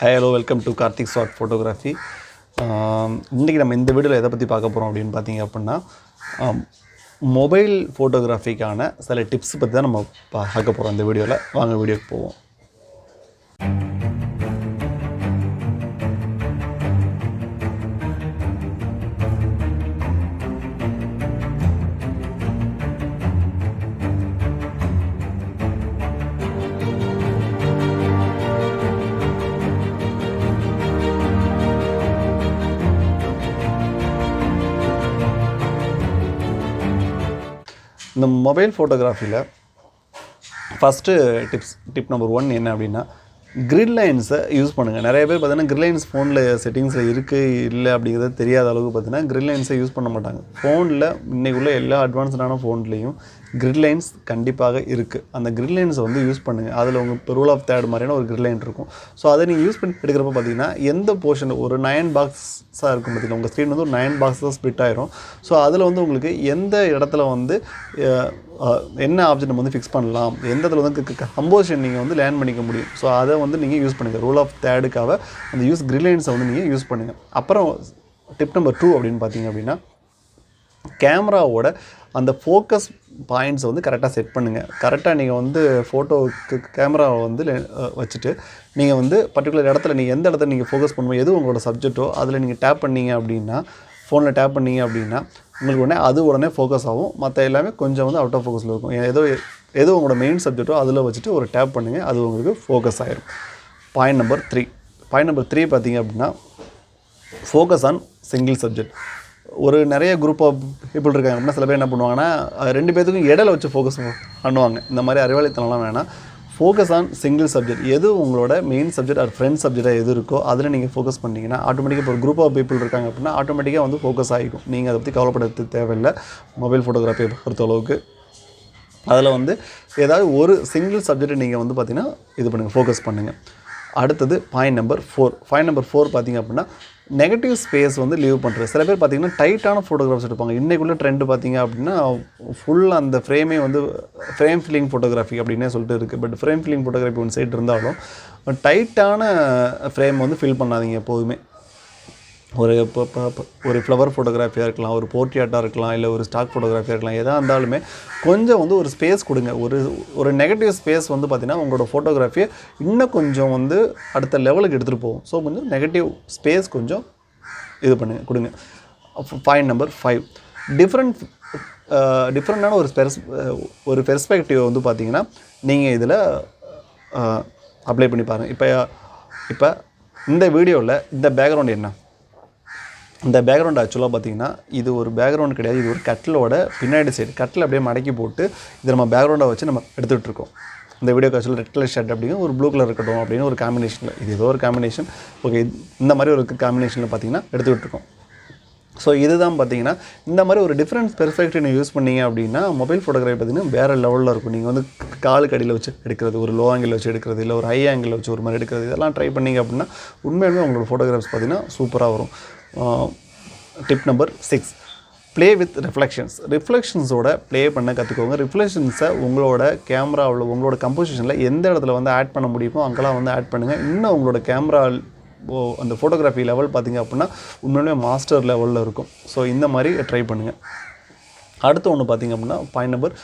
Hi, hello, welcome to Karthik Swat Photography. இன்றைக்கி நம்ம இந்த வீடியோவில் எதை பற்றி பார்க்க போகிறோம் அப்படின்னு பார்த்தீங்க அப்படின்னா மொபைல் ஃபோட்டோகிராஃபிக்கான சில டிப்ஸ் பற்றி தான் நம்ம பார்க்க போகிறோம் இந்த வீடியோவில். வாங்க வீடியோக்கு போவோம். இந்த மொபைல் ஃபோட்டோகிராஃபியில் ஃபஸ்ட்டு டிப் நம்பர் 1 என்ன அப்படின்னா, கிரிட் லைன்ஸை யூஸ் பண்ணுங்கள். நிறைய பேர் பார்த்தீங்கன்னா கிரிட் லைன்ஸ் ஃபோனில் செட்டிங்ஸில் இருக்குது இல்லை அப்படிங்கிறது தெரியாத அளவுக்கு பார்த்தீங்கன்னா கிரிட் லைன்ஸை யூஸ் பண்ண மாட்டாங்க. ஃபோனில் இன்றைக்குள்ள எல்லா அட்வான்ஸ்டான ஃபோன்லேயும் கிரிட் லைன்ஸ் கண்டிப்பாக இருக்குது. அந்த கிரிட் லைன்ஸை வந்து யூஸ் பண்ணுங்கள். அதில் உங்கள் ரூல் ஆஃப் தேர்ட் மாதிரியான ஒரு கிரிட் லைன் இருக்கும். ஸோ அதை நீங்கள் யூஸ் பண்ணி எடுக்கிறப்ப பார்த்தீங்கன்னா எந்த போர்ஷன் ஒரு 9 பாக்ஸாக இருக்கும் பார்த்தீங்கன்னா, உங்கள் ஸ்க்ரீன் வந்து ஒரு 9 பாக்ஸாக ஸ்ப்ளிட் ஆயிரும். ஸோ அதில் வந்து உங்களுக்கு எந்த இடத்துல வந்து என்ன ஆப்ஜெக்ட் நம்ம வந்து ஃபிக்ஸ் பண்ணலாம், எந்த இடத்துல வந்து கம்போசிஷன் நீங்கள் வந்து லேர்ன் பண்ணிக்க முடியும். ஸோ அதை வந்து நீங்கள் யூஸ் பண்ணுங்கள். ரூல் ஆஃப் தேர்டுக்காக அந்த கிரிட் லைன்ஸை வந்து நீங்கள் யூஸ் பண்ணுங்கள். அப்புறம் டிப் நம்பர் 2 அப்படின்னு பார்த்தீங்க அப்படின்னா, கேமராவோட அந்த ஃபோக்கஸ் பாயிண்ட்ஸை வந்து கரெக்டாக செட் பண்ணுங்கள். கரெக்டாக நீங்கள் வந்து ஃபோட்டோவுக்கு கேமராவை வந்து வச்சுட்டு நீங்கள் வந்து பர்டிகுலர் இடத்துல நீங்கள் எந்த இடத்துல நீங்கள் ஃபோக்கஸ் பண்ணுவோம், எது உங்களோட சப்ஜெக்ட்டோ அதில் நீங்கள் டேப் பண்ணீங்க அப்படின்னா, ஃபோனில் டேப் பண்ணீங்க அப்படின்னா உங்களுக்கு உடனே ஃபோக்கஸ் ஆகும். மற்ற எல்லாமே கொஞ்சம் வந்து அவுட் ஆஃப் ஃபோக்கஸில் இருக்கும். ஏதோ உங்களோட மெயின் சப்ஜெக்ட்டோ அதில் வச்சுட்டு ஒரு டேப் பண்ணுங்கள், அது உங்களுக்கு ஃபோக்கஸ் ஆகிடும். பாயிண்ட் நம்பர் 3 பார்த்தீங்க அப்படின்னா, ஃபோக்கஸ் ஆன் சிங்கிள் சப்ஜெக்ட். நிறைய குரூப் ஆஃப் பீப்புள் இருக்காங்க அப்படின்னா, சில பேர் என்ன பண்ணுவாங்கன்னா 2 பேர்த்துக்கும் இடையில வச்சு ஃபோக்கஸ் பண்ணுவாங்க. இந்த மாதிரி அறிவாளித்தனம்லாம் வேணாம். Focus on single subject. எது உங்களோட மெயின் சப்ஜெக்ட் ஆர் ஃப்ரெண்ட் சப்ஜெக்டாக எது இருக்கோ அதில் நீங்கள் ஃபோக்கஸ் பண்ணிங்கன்னா ஆட்டோமேட்டிக்காக இப்போ ஒரு குரூப் ஆஃப் பீப்புள் இருக்காங்க அப்படின்னா ஆட்டோமேட்டிக்காக வந்து ஃபோக்கஸ் ஆகிக்கும். நீங்கள் அதை பற்றி கவலைப்படுறது தேவையில்லை. மொபைல் ஃபோட்டோகிராஃபியை பொறுத்தளவுக்கு அதில் வந்து ஏதாவது ஒரு சிங்கிள் சப்ஜெக்ட் நீங்கள் வந்து பார்த்திங்கன்னா இது பண்ணுங்கள், ஃபோக்கஸ் பண்ணுங்கள். அடுத்தது பாயிண்ட் நம்பர் 4 பார்த்திங்க அப்படின்னா, நெகட்டிவ் ஸ்பேஸ் வந்து லீவ் பண்ணுறது. சில பேர் பார்த்திங்கன்னா டைட்டான ஃபோட்டோகிராஃப்ஸ் எடுப்பாங்க. இன்றைக்குள்ள ட்ரெண்டு பார்த்திங்க அப்படின்னா ஃபுல் அந்த ஃப்ரேமே வந்து ஃப்ரேம் ஃபில்லிங் ஃபோட்டோகிராஃபி அப்படின்னே சொல்லிட்டு இருக்குது. But frame filling photography one side இருந்தாலும் டைட்டான ஃப்ரேம் வந்து ஃபில் பண்ணாதீங்க எப்போதுமே. ஒரு ஃப்ளவர் ஃபோட்டோகிராஃபியாக இருக்கலாம், ஒரு போர்ட்ரேட்டாக இருக்கலாம், இல்லை ஒரு ஸ்டாக் ஃபோட்டோகிராஃபியாக இருக்கலாம். எதாக இருந்தாலுமே கொஞ்சம் வந்து ஒரு ஸ்பேஸ் கொடுங்க. ஒரு நெகட்டிவ் ஸ்பேஸ் வந்து பார்த்திங்கன்னா உங்களோட ஃபோட்டோகிராஃபியை இன்னும் கொஞ்சம் வந்து அடுத்த லெவலுக்கு எடுத்துகிட்டு போகும். ஸோ கொஞ்சம் நெகட்டிவ் ஸ்பேஸ் கொஞ்சம் இது கொடுங்க. பாயிண்ட் நம்பர் 5, டிஃப்ரெண்ட்டான ஒரு பெர்ஸ்பெக்டிவ் வந்து பார்த்திங்கன்னா நீங்கள் இதில் அப்ளை பண்ணி பாருங்கள். இப்போ இந்த வீடியோவில் இந்த பேக்ரவுண்ட் என்ன, இந்த பேக்ரவுண்ட் ஆக்சுவலாக பார்த்திங்கன்னா இது ஒரு பேக்ரவுண்ட் கிடையாது. இது ஒரு கட்டிலோட பின்னாடி சைடு கட்டில் அப்படியே மடக்கி போட்டு இதை நம்ம பேக்ரவுண்டாக வச்சு நம்ம எடுத்துகிட்டு இருக்கோம். இந்த வீடியோக்கு ஆக்சுவலாக ரெட் கலர் ஷர்ட் அப்படிங்கிற ஒரு ப்ளூ கலர் இருக்கட்டும் அப்படின்னு ஒரு காம்பினேஷனில், இது ஏதோ ஒரு காம்பினேஷன். ஓகே, இந்த மாதிரி ஒரு காம்பினேஷனில் பார்த்திங்கன்னா எடுத்துக்கிட்டு இருக்கோம். ஸோ இதுதான் பார்த்திங்கன்னா இந்த மாதிரி ஒரு டிஃப்ரெண்ட் பெர்ஸ்பெக்டிவ் நீங்கள் யூஸ் பண்ணிங்க அப்படின்னா மொபைல் ஃபோட்டோகிராஃபி பார்த்திங்கன்னா வேறு லெவலில் இருக்கும். நீங்கள் வந்து காலுக்கு அடியில் வச்சு எடுக்கிறது, ஒரு லோ ஆங்கிள் வச்சு எடுக்கிறது, இல்லை ஒரு ஹை ஆங்கிள் வச்சு ஒரு மாதிரி எடுக்கிறது, இதெல்லாம் ட்ரை பண்ணிங்க அப்படின்னா உண்மையுமே உங்களோட ஃபோட்டோகிராஃப்ஸ் பார்த்திங்கன்னா சூப்பராக வரும். டிப் நம்பர் 6, ப்ளே வித் ரிஃப்ளெக்ஷன்ஸோட ப்ளே பண்ண கற்றுக்கோங்க. ரிஃப்ளெக்ஷன்ஸை உங்களோட கேமராவில் உங்களோட கம்போசிஷனில் எந்த இடத்துல வந்து ஆட் பண்ண முடியுமோ அங்கெல்லாம் வந்து ஆட் பண்ணுங்கள். இன்னும் உங்களோட கேமரா அந்த ஃபோட்டோகிராஃபி லெவல் பார்த்திங்க அப்படின்னா உண்மையிலே மாஸ்டர் லெவலில் இருக்கும். ஸோ இந்த மாதிரி ட்ரை பண்ணுங்கள். அடுத்து ஒன்று பார்த்திங்க அப்படின்னா பாயிண்ட் நம்பர்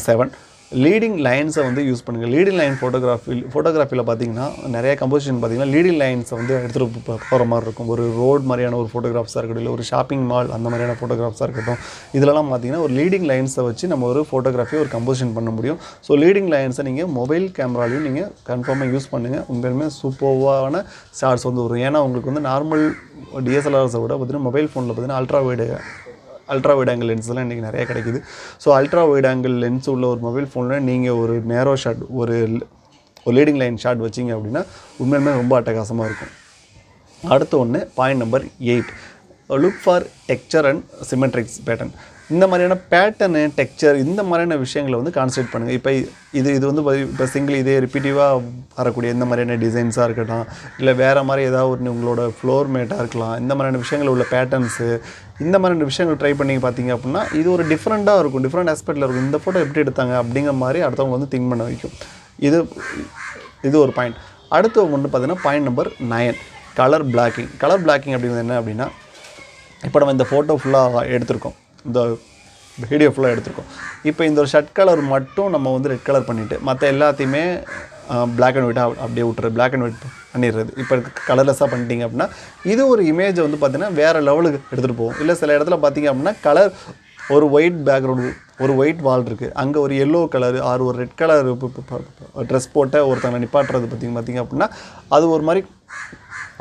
7, லீடிங் லைன்ஸை வந்து யூஸ் பண்ணுங்கள். லீடிங் லைன் ஃபோட்டோகிராஃபியில் பார்த்திங்கன்னா நிறைய கம்போசிஷன் பார்த்திங்கன்னா லீடிங் லைன்ஸை வந்து எடுத்துகிட்டு போகிற மாதிரி இருக்கும். ஒரு ரோட் மாதிரியான ஒரு ஃபோட்டோகிராஃப்ஸாக இருக்கட்டும், இல்லை ஒரு ஷாப்பிங் மால் அந்த மாதிரியான ஃபோட்டோகிராஃப்ஸாக இருக்கட்டும், இதிலலாம் பார்த்திங்கன்னா ஒரு லீடிங் லைன்ஸை வச்சு நம்ம ஒரு ஃபோட்டோகிராஃபி ஒரு கம்போசிஷன் பண்ண முடியும். ஸோ லீடிங் லைன்ஸை நீங்கள் மொபைல் கேமராலையும் நீங்கள் கன்ஃபார்மாக யூஸ் பண்ணுங்கள். உண்மையுமே சூப்பர்வான ஷார்ட்ஸ் வந்து வரும். ஏன்னா உங்களுக்கு வந்து நார்மல் டிஎஸ்எல்ஆர்ஸை விட பார்த்திங்கன்னா மொபைல் ஃபோனில் பார்த்திங்கன்னா அல்ட்ரா வைட் ஆங்கிள் லென்ஸ்லாம் இன்றைக்கி நிறைய கிடைக்குது. So ultra wide angle lens உள்ள ஒரு மொபைல் ஃபோனில் நீங்கள் ஒரு நேரோ ஷாட் ஒரு லீடிங் லைன் ஷாட் வச்சிங்க அப்படின்னா உண்மையுமே ரொம்ப அட்டகாசமாக இருக்கும். அடுத்த ஒன்று point number 8, look for texture and symmetrics pattern. இந்த மாதிரியான பேட்டர்னு டெக்ஸ்சர் இந்த மாதிரியான விஷயங்களை வந்து கான்சன்ட்ரேட் பண்ணுங்கள். இது வந்து இப்போ சிங்கிள் இதே ரிப்பீட்டிவாக வரக்கூடிய இந்த மாதிரியான டிசைன்ஸாக இருக்கட்டும், இல்லை வேறு மாதிரி ஏதாவது ஒரு உங்களோட ஃப்ளோர் மேட்டாக இருக்கலாம், இந்த மாதிரியான விஷயங்கள் உள்ள பேட்டர்ன்ஸு இந்த மாதிரியான விஷயங்கள் ட்ரை பண்ணி பார்த்தீங்க அப்படின்னா இது ஒரு டிஃப்ரெண்ட்டாக இருக்கும், டிஃப்ரெண்ட் ஆஸ்பெக்டில் இருக்கும். இந்த ஃபோட்டோ எப்படி எடுத்தாங்க அப்படிங்கிற மாதிரி அடுத்தவங்க வந்து திங்க் பண்ண வைக்கும். இது ஒரு பாயிண்ட். அடுத்து ஒன்று பார்த்தீங்கன்னா point number 9 colour blocking. Colour blocking அப்படிங்கிறது என்ன அப்படின்னா, இப்போ நம்ம இந்த ஃபோட்டோ ஃபுல்லாக எடுத்திருக்கோம், இந்த வீடியோ ஃபுல்லாக எடுத்திருக்கோம். இப்போ இந்த ஒரு ஷர்ட் கலர் மட்டும் நம்ம வந்து ரெட் கலர் பண்ணிவிட்டு மற்ற எல்லாத்தையுமே பிளாக் அண்ட் ஒயிட்டாக அப்படியே விட்டுறது, பிளாக் அண்ட் ஒயிட் பண்ணிடுறது. இப்போ கலர்லெஸ்ஸாக பண்ணிட்டீங்க அப்படின்னா இது ஒரு இமேஜை வந்து பார்த்திங்கன்னா வேறு லெவலுக்கு எடுத்துகிட்டு போகும். இல்லை சில இடத்துல பார்த்திங்க அப்படின்னா கலர் ஒரு ஒயிட் பேக்ரவுண்டு, ஒரு ஒயிட் வால் இருக்குது, அங்கே ஒரு எல்லோ கலர் ஒரு ரெட் கலர் ட்ரெஸ் போட்ட ஒருத்தவங்க நிப்பாட்டுறது பார்த்திங்க அப்படின்னா அது ஒரு மாதிரி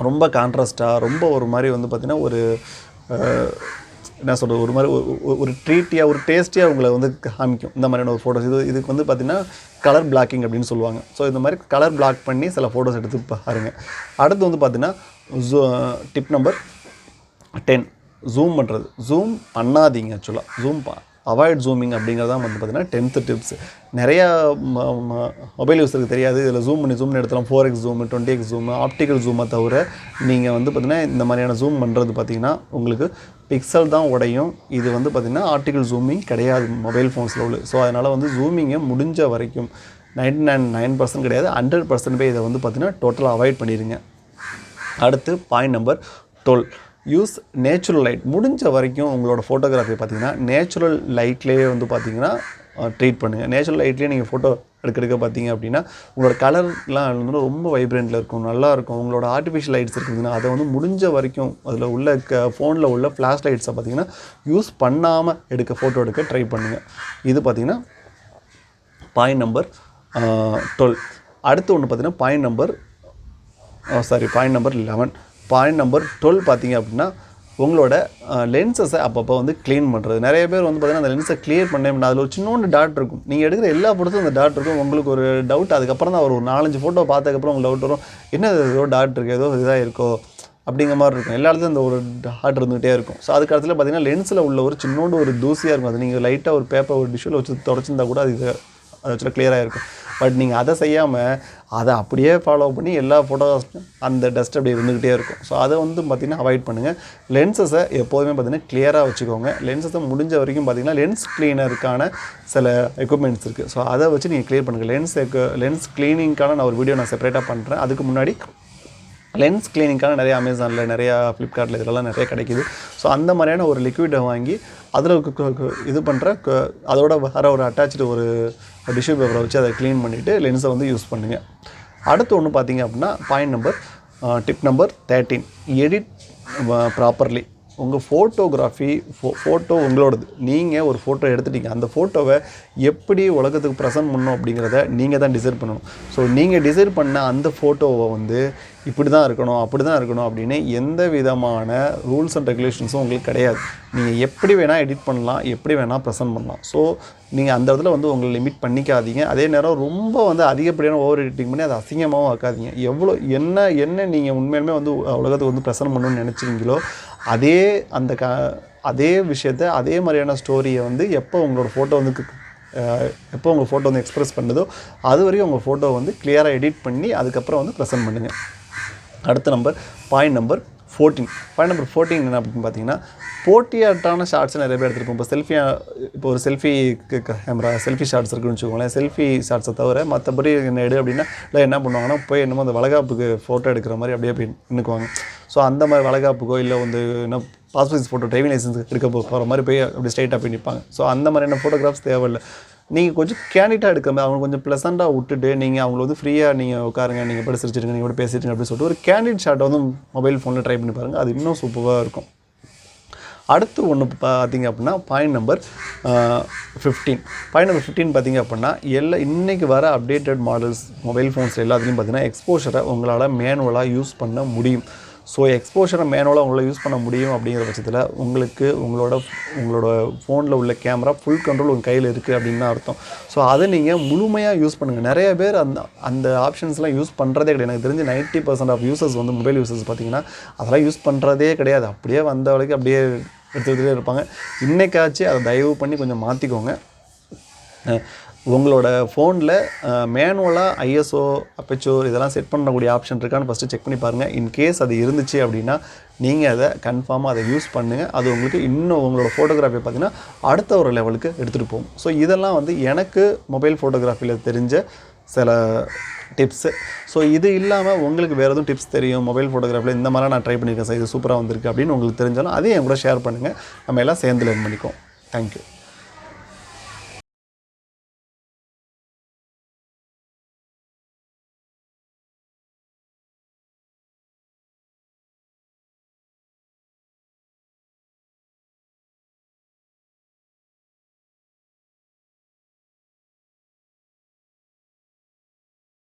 ரொம்ப கான்ட்ராஸ்ட்டாக, ரொம்ப ஒரு மாதிரி வந்து பார்த்திங்கன்னா ஒரு என்ன சொல்கிறது, ஒரு மாதிரி ஒரு ட்ரீட்டியாக ஒரு டேஸ்டியாக உங்களை வந்து காமிக்கும் இந்த மாதிரியான ஒரு ஃபோட்டோஸ். இதுக்கு வந்து பார்த்திங்கன்னா கலர் பிளாக்கிங் அப்படின்னு சொல்லுவாங்க. ஸோ இந்த மாதிரி கலர் பிளாக் பண்ணி சில ஃபோட்டோஸ் எடுத்து பாருங்க. அடுத்து வந்து பார்த்திங்கன்னா டிப் நம்பர் 10 ஜூம் பண்ணுறது. ஜூம் பண்ணாதீங்க. ஆக்சுவலாக ஜூம் அவாய்ட் ஜூமிங் அப்படிங்கிறது தான் வந்து பார்த்திங்கன்னா 10th டிப்ஸ். நிறையா மொபைல் யூஸருக்கு தெரியாது இதில் ஜூம் பண்ணி எடுத்துலாம். 4x zoom, 20x zoom, optical ஜூமை தவிர நீங்கள் வந்து பார்த்திங்கன்னா இந்த மாதிரியான ஜூம் பண்ணுறது பார்த்திங்கன்னா உங்களுக்கு பிக்சல் தான் உடையும். இது வந்து பார்த்திங்கன்னா ஆப்டிக்கல் ஜூமிங் கிடையாது மொபைல் ஃபோன்ஸில் உள்ள. ஸோ அதனால் வந்து ஜூமிங்கை முடிஞ்ச வரைக்கும் 99% கிடையாது, 100% இதை வந்து பார்த்திங்கன்னா டோட்டலாக அவாய்ட் பண்ணிடுங்க. அடுத்து point number 12 use natural light. முடிஞ்ச வரைக்கும் உங்களோட ஃபோட்டோகிராஃபி பார்த்திங்கன்னா நேச்சுரல் லைட்லேயே வந்து பார்த்திங்கன்னா ட்ரீட் பண்ணுங்கள். நேச்சுரல் லைட்லேயே நீங்கள் ஃபோட்டோ எடுக்க பார்த்தீங்க அப்படின்னா உங்களோட கலர்லாம் வந்து ரொம்ப வைப்ரண்ட்டில் இருக்கும், நல்லாயிருக்கும். உங்களோட ஆர்டிஃபிஷியல் லைட்ஸ் இருக்குதுன்னா அதை வந்து முடிஞ்ச வரைக்கும் அதில் உள்ள ஃபோனில் உள்ள ஃப்ளாஷ் லைட்ஸை பார்த்திங்கன்னா யூஸ் பண்ணாமல் ஃபோட்டோ எடுக்க ட்ரை பண்ணுங்கள். இது பார்த்திங்கன்னா பாயிண்ட் நம்பர் 12. அடுத்து ஒன்று பார்த்திங்கன்னா பாயிண்ட் நம்பர் 11. பாயிண்ட் நம்பர் 12 பார்த்திங்க அப்படின்னா உங்களோட லென்சஸை அப்பப்போ வந்து க்ளீன் பண்ணுறது. நிறைய பேர் வந்து பார்த்திங்கன்னா அந்த லென்ஸை க்ளியர் பண்ண முடியாது, அதில் ஒரு சின்னோண்டு டாட் இருக்கும். நீங்கள் எடுக்கிற எல்லா ஃபோட்டோஸும் அந்த டாட் இருக்கும். உங்களுக்கு ஒரு டவுட், அதுக்கப்புறம் தான் ஒரு 4-5 ஃபோட்டோ பார்த்ததுக்கப்புறம் உங்களுக்கு டவுட் வரும், என்ன ஏதோ டாட் இருக்குது, ஏதோ இதாக இருக்கோ அப்படிங்கிற மாதிரி இருக்கும். எல்லா இடத்துலையும் இந்த ஒரு டாட் இருந்துகிட்டே இருக்கும். ஸோ அதுக்கு இடத்துல பார்த்திங்கன்னா லென்ஸில் உள்ள ஒரு சின்னோண்டு ஒரு தூசியாக இருக்கும். அது நீங்கள் லைட்டாக ஒரு பேப்பர் ஒரு டிஷ்யூவில் வச்சு தொடச்சிருந்தா கூட அது ஆக்சுவலாக கிளியராக இருக்கும். பட் நீங்கள் அதை செய்யாமல் அதை அப்படியே ஃபாலோ பண்ணி எல்லா ஃபோட்டோஸும் அந்த டஸ்ட் அப்படி இருந்துக்கிட்டே இருக்கும். ஸோ அதை வந்து பார்த்திங்கன்னா அவாய்ட் பண்ணுங்கள். லென்ஸஸை எப்போதுமே பார்த்திங்கன்னா கிளியராக வச்சுக்கோங்க. லென்ஸஸை முடிஞ்ச வரைக்கும் பார்த்திங்கன்னா லென்ஸ் க்ளீனருக்கான சில எக்யூப்மெண்ட்ஸ் இருக்குது. ஸோ அதை வச்சு நீங்கள் க்ளியர் பண்ணுங்கள். லென்ஸ் க்ளீனிங்க்கான நான் ஒரு வீடியோ நான் செப்பரேட்டாக பண்ணுறேன். அதுக்கு முன்னாடி லென்ஸ் க்ளீனிங்கான நிறைய அமேசானில், நிறையா ஃப்ளிப்கார்ட்டில் இதெல்லாம் நிறைய கிடைக்கிது. ஸோ அந்த மாதிரியான ஒரு லிக்விடை வாங்கி அதில் இது பண்ணுற அதோட வர ஒரு அட்டாச்சு ஒரு டிஷ்யூ பேப்பரை வச்சு அதை க்ளீன் பண்ணிவிட்டு லென்ஸை வந்து யூஸ் பண்ணுங்கள். அடுத்து ஒன்று பார்த்திங்க அப்படின்னா டிப் நம்பர் 13 எடிட் ப்ராப்பர்லி. உங்கள் ஃபோட்டோகிராஃபி ஃபோட்டோ உங்களோடது. நீங்கள் ஒரு ஃபோட்டோ எடுத்துட்டீங்க, அந்த ஃபோட்டோவை எப்படி உலகத்துக்கு ப்ரெசென்ட் பண்ணணும் அப்படிங்கிறத நீங்கள் தான் டிசைட் பண்ணணும். ஸோ நீங்கள் டிசைட் பண்ண அந்த ஃபோட்டோவை வந்து இப்படி தான் இருக்கணும், அப்படி தான் இருக்கணும் அப்படின்னு எந்த விதமான ரூல்ஸ் அண்ட் ரெகுலேஷன்ஸும் உங்களுக்கு கிடையாது. நீங்கள் எப்படி வேணால் எடிட் பண்ணலாம், எப்படி வேணால் ப்ரெசென்ட் பண்ணலாம். ஸோ நீங்கள் அந்த இடத்துல வந்து உங்களை லிமிட் பண்ணிக்காதீங்க. அதே நேரம் ரொம்ப வந்து அதிகப்படியான ஓவர் எடிட்டிங் பண்ணி அதை அசிங்கமாகவும் ஆக்காதீங்க. எவ்வளோ என்ன நீங்கள் உண்மையிலுமே வந்து உலகத்துக்கு வந்து ப்ரெசென்ட் பண்ணணும்னு நினச்சிங்களோ அதே விஷயத்தை, அதே மாதிரியான ஸ்டோரியை வந்து எப்போ உங்களோட ஃபோட்டோ வந்து எக்ஸ்ப்ரெஸ் பண்ணுதோ அது வரையும் உங்கள் ஃபோட்டோ வந்து கிளியராக எடிட் பண்ணி அதுக்கப்புறம் வந்து ப்ரெசென்ட் பண்ணுங்கள். அடுத்த பாயிண்ட் நம்பர் 14 என்ன அப்படின்னு பார்த்தீங்கன்னா போட்டியாட்டான ஷார்ட்ஸ் நிறைய பேர் எடுத்துருப்போம். இப்போ ஒரு செல்ஃபி ஷார்ட்ஸ் இருக்குன்னு வச்சுக்கோங்களேன். செல்ஃபி ஷார்ட்ஸை தவிர மற்றபடி என்ன எடு அப்படின்னா இல்லை என்ன பண்ணுவாங்கன்னா போய் என்னமோ அந்த வளகாப்புக்கு ஃபோட்டோ எடுக்கிற மாதிரி அப்படியே போய் நின்றுக்குவாங்க. ஸோ அந்த மாதிரி வளகாப்புக்கோ இல்லை வந்து என்ன passport size photo, driving licence எடுக்க போகிற மாதிரி போய் அப்படி ஸ்ட்ரைட்டாக போய் நிற்பாங்க. ஸோ அந்த மாதிரியான ஃபோட்டோகிராஃப்ஸ் தேவையில்லை. நீங்கள் கொஞ்சம் கேண்டிட்டாக எடுக்கிற மாதிரி அவங்க கொஞ்சம் ப்ளசண்ட்டாக விட்டுட்டு நீங்கள் அவங்கள வந்து ஃப்ரீயாக நீங்கள் உட்காருங்க, நீங்கள் கூட சிரிச்சிருங்க, நீங்கள் கூட பேசிட்டுங்க அப்படின்னு சொல்லிட்டு ஒரு கேண்டிட் ஷாட்டை வந்து மொபைல் ஃபோனில் ட்ரை பண்ணி பாருங்கள். அது இன்னும் சூப்பராக இருக்கும். அடுத்து ஒன்று பார்த்திங்க அப்படின்னா பாயிண்ட் நம்பர் 15 பார்த்திங்க அப்படின்னா இன்றைக்கி வர அப்டேட்டட் மாடல்ஸ் மொபைல் ஃபோன்ஸ் எல்லாத்துலேயும் பார்த்திங்கன்னா எக்ஸ்போஷரை உங்களால் மேனுவலாக யூஸ் பண்ண முடியும். ஸோ எக்ஸ்போஷரை மேனுவலாக உங்களால் யூஸ் பண்ண முடியும் அப்படிங்கிற பட்சத்தில் உங்களுக்கு உங்களோட ஃபோனில் உள்ள கேமரா ஃபுல் கண்ட்ரோல் உங்கள் கையில் இருக்குது அப்படின்னு தான் அர்த்தம். ஸோ அதை நீங்கள் முழுமையாக யூஸ் பண்ணுங்கள். நிறைய பேர் அந்த ஆப்ஷன்ஸ்லாம் யூஸ் பண்ணுறதே கிடையாது. எனக்கு தெரிஞ்சு 90% ஆஃப் யூசர்ஸ் வந்து மொபைல் யூசர்ஸ் பார்த்திங்கன்னா அதெல்லாம் யூஸ் பண்ணுறதே கிடையாது. அப்படியே வந்த வரைக்கும் அப்படியே எடுத்துகிட்டே இருப்பாங்க. இன்றைக்காச்சும் அதை தயவு பண்ணி கொஞ்சம் மாற்றிக்கோங்க. உங்களோட ஃபோனில் மேனுவலாக ஐஎஸ்ஓ, அப்பெச்சோர் இதெல்லாம் செட் பண்ணக்கூடிய ஆப்ஷன் இருக்கான்னு ஃபஸ்ட்டு செக் பண்ணி பாருங்கள். இன்கேஸ் அது இருந்துச்சு அப்படின்னா நீங்கள் அதை கன்ஃபார்மாக அதை யூஸ் பண்ணுங்கள். அது உங்களுக்கு இன்னும் உங்களோட ஃபோட்டோகிராஃபி பார்த்திங்கன்னா அடுத்த ஒரு லெவலுக்கு எடுத்துகிட்டு போகும். ஸோ இதெல்லாம் வந்து எனக்கு மொபைல் ஃபோட்டோகிராஃபியில் தெரிஞ்ச சில டிப்ஸு. ஸோ இது இல்லாமல் உங்களுக்கு வேறு எதுவும் டிப்ஸ் தெரியும், மொபைல் ஃபோட்டோகிராஃபியில் இந்த மாதிரிலாம் நான் ட்ரை பண்ணியிருக்கேன் சார், இது சூப்பராக வந்திருக்கு அப்படின்னு உங்களுக்கு தெரிஞ்சாலும் அதையும் என் கூட ஷேர் பண்ணுங்கள். நம்ம எல்லாம் சேர்ந்து லேர்ன் பண்ணிக்குவோம். தேங்க்யூ.